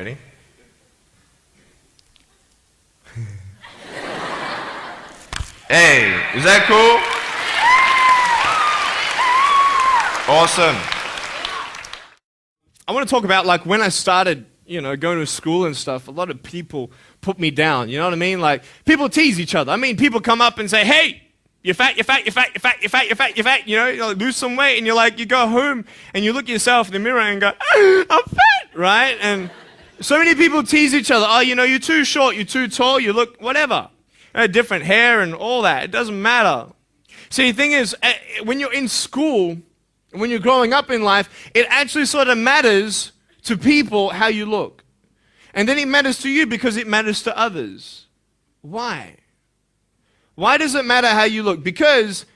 Ready? Hey, is that cool? Awesome. I want to talk about like when I started, going to school and stuff, a lot of people put me down, you know what I mean? Like people tease each other. I mean, people come up and say, hey, you're fat, you're fat, you're fat, you're fat, you're fat, you're fat, you're fat, you like, lose some weight, and you go home and you look at yourself in the mirror and go, I'm fat, right? And so many people tease each other. Oh, you're too short, you're too tall, you look whatever. Different hair and all that. It doesn't matter. See, the thing is, when you're in school, when you're growing up in life, it actually sort of matters to people how you look. And then it matters to you because it matters to others. Why? Why does it matter how you look? Because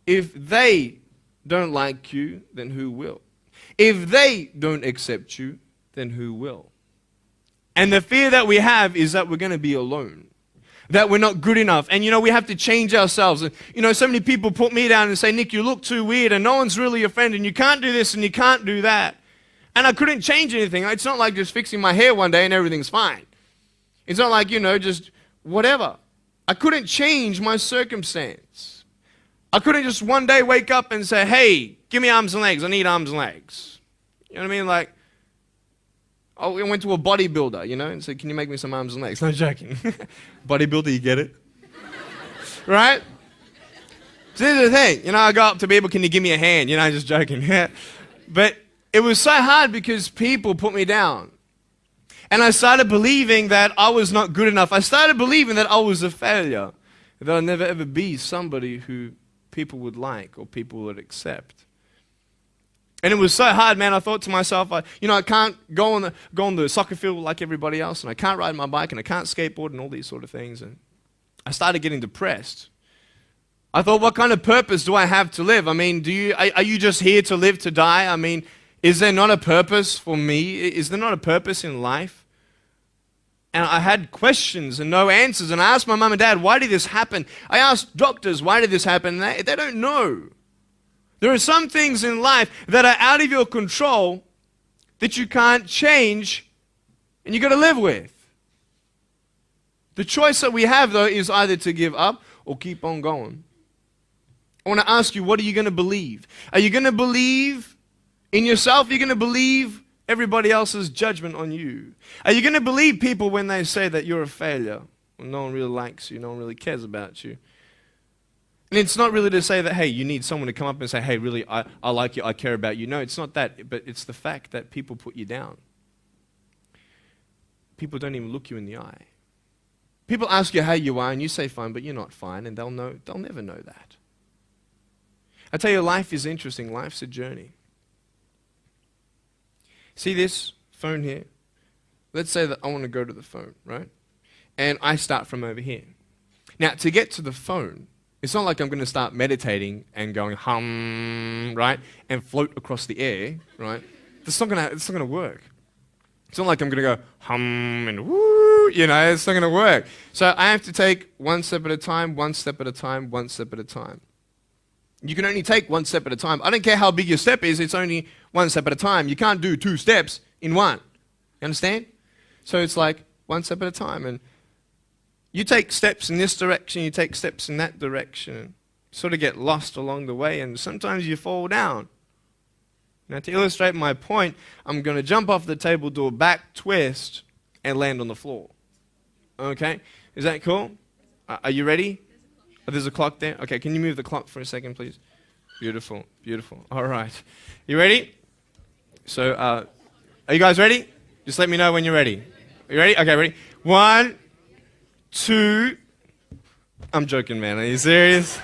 if they don't like you, then who will? If they don't accept you, then who will? And the fear that we have is that we're going to be alone. That we're not good enough. And we have to change ourselves. And so many people put me down and say, Nick, you look too weird and no one's really your friend and you can't do this and you can't do that. And I couldn't change anything. It's not like just fixing my hair one day and everything's fine. It's not like, just whatever. I couldn't change my circumstance. I couldn't just one day wake up and say, hey, give me arms and legs. I need arms and legs. You know what I mean? Like, I went to a bodybuilder, and said, can you make me some arms and legs? No joking. Bodybuilder, you get it? Right? So here's the thing. I go up to people, can you give me a hand? Just joking. But it was so hard because people put me down. And I started believing that I was not good enough. I started believing that I was a failure. That I'd never ever be somebody who people would like or people would accept. And it was so hard, man. I thought to myself, I can't go on the soccer field like everybody else, and I can't ride my bike, and I can't skateboard, and all these sort of things. And I started getting depressed. I thought, what kind of purpose do I have to live? I mean, are you just here to live to die? I mean, is there not a purpose for me? Is there not a purpose in life? And I had questions and no answers. And I asked my mum and dad, why did this happen? I asked doctors, why did this happen? And they don't know. There are some things in life that are out of your control that you can't change and you got to live with. The choice that we have, though, is either to give up or keep on going. I want to ask you, what are you going to believe? Are you going to believe in yourself? Are you going to believe everybody else's judgment on you? Are you going to believe people when they say that you're a failure? When no one really likes you, no one really cares about you. And it's not really to say that, hey, you need someone to come up and say, hey, really, I like you, I care about you. No, it's not that, but it's the fact that people put you down. People don't even look you in the eye. People ask you how you are, and you say fine, but you're not fine, and they'll never know that. I tell you, life is interesting. Life's a journey. See this phone here? Let's say that I want to go to the phone, right? And I start from over here. Now, to get to the phone, it's not like I'm going to start meditating and going hum, right? And float across the air, right? It's not going to work. It's not like I'm going to go hum and woo, it's not going to work. So I have to take one step at a time, one step at a time, one step at a time. You can only take one step at a time. I don't care how big your step is, it's only one step at a time. You can't do two steps in one. You understand? So it's like one step at a time. And you take steps in this direction, you take steps in that direction, and sort of get lost along the way, and sometimes you fall down. Now, to illustrate my point, I'm going to jump off the table, do a back twist, and land on the floor. Okay? Is that cool? Are you ready? Oh, there's a clock there? Okay, can you move the clock for a second, please? Beautiful, beautiful. All right. You ready? So, are you guys ready? Just let me know when you're ready. Are you ready? Okay, ready? 1, 2. I'm joking, man. Are you serious?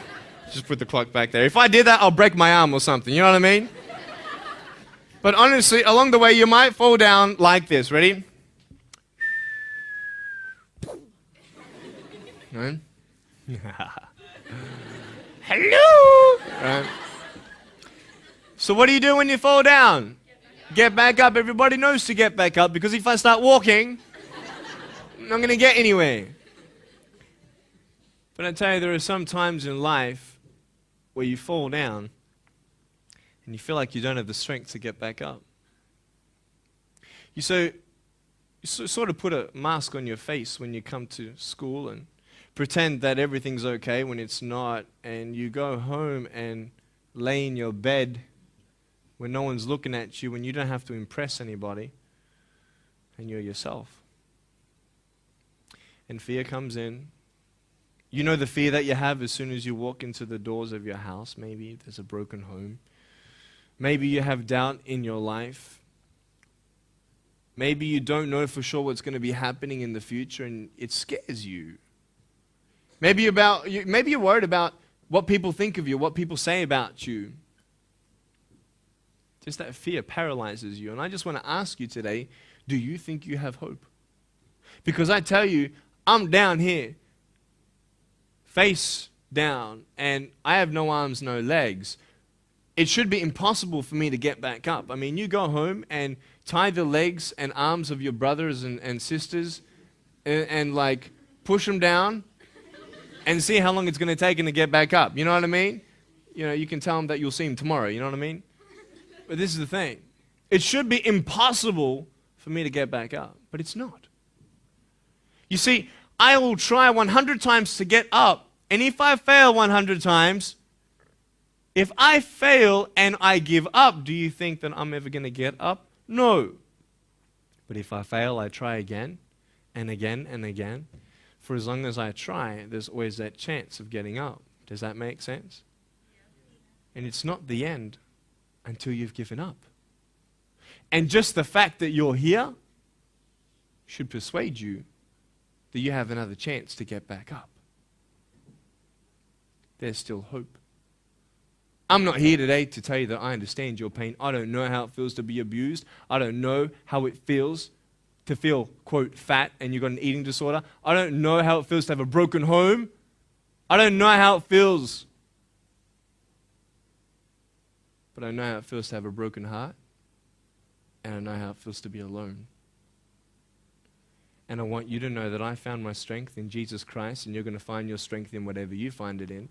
Just put the clock back there. If I did that, I'll break my arm or something. You know what I mean? But honestly, along the way, you might fall down like this. Ready? Right? Hello! Right. So what do you do when you fall down? Get back up. Everybody knows to get back up, because if I start walking, I'm not going to get anywhere. But I tell you, there are some times in life where you fall down and you feel like you don't have the strength to get back up. So sort of put a mask on your face when you come to school and pretend that everything's okay when it's not, and you go home and lay in your bed when no one's looking at you, when you don't have to impress anybody, and you're yourself. And fear comes in. You know the fear that you have as soon as you walk into the doors of your house. Maybe there's a broken home. Maybe you have doubt in your life. Maybe you don't know for sure what's going to be happening in the future, and it scares you. Maybe you're worried about what people think of you, what people say about you. Just that fear paralyzes you. And I just want to ask you today, do you think you have hope? Because I tell you, I'm down here, face down, and I have no arms, no legs. It should be impossible for me to get back up. I mean, you go home and tie the legs and arms of your brothers and sisters and like push them down and see how long it's going to take them to get back up. You know what I mean? You know, you can tell them that you'll see them tomorrow. You know what I mean? But this is the thing. It should be impossible for me to get back up, but it's not. You see, I will try 100 times to get up, and if I fail 100 times, if I fail and I give up, do you think that I'm ever going to get up? No. But if I fail, I try again and again and again. For as long as I try, there's always that chance of getting up. Does that make sense? And it's not the end until you've given up. And just the fact that you're here should persuade you that you have another chance to get back up. There's still hope. I'm not here today to tell you that I understand your pain. I don't know how it feels to be abused. I don't know how it feels to feel, quote, fat and you've got an eating disorder. I don't know how it feels to have a broken home. I don't know how it feels. But I know how it feels to have a broken heart. And I know how it feels to be alone. And I want you to know that I found my strength in Jesus Christ, and you're going to find your strength in whatever you find it in.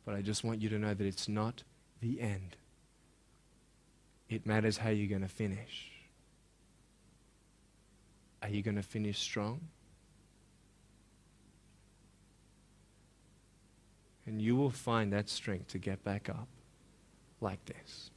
But I just want you to know that it's not the end. It matters how you're going to finish. Are you going to finish strong? And you will find that strength to get back up like this.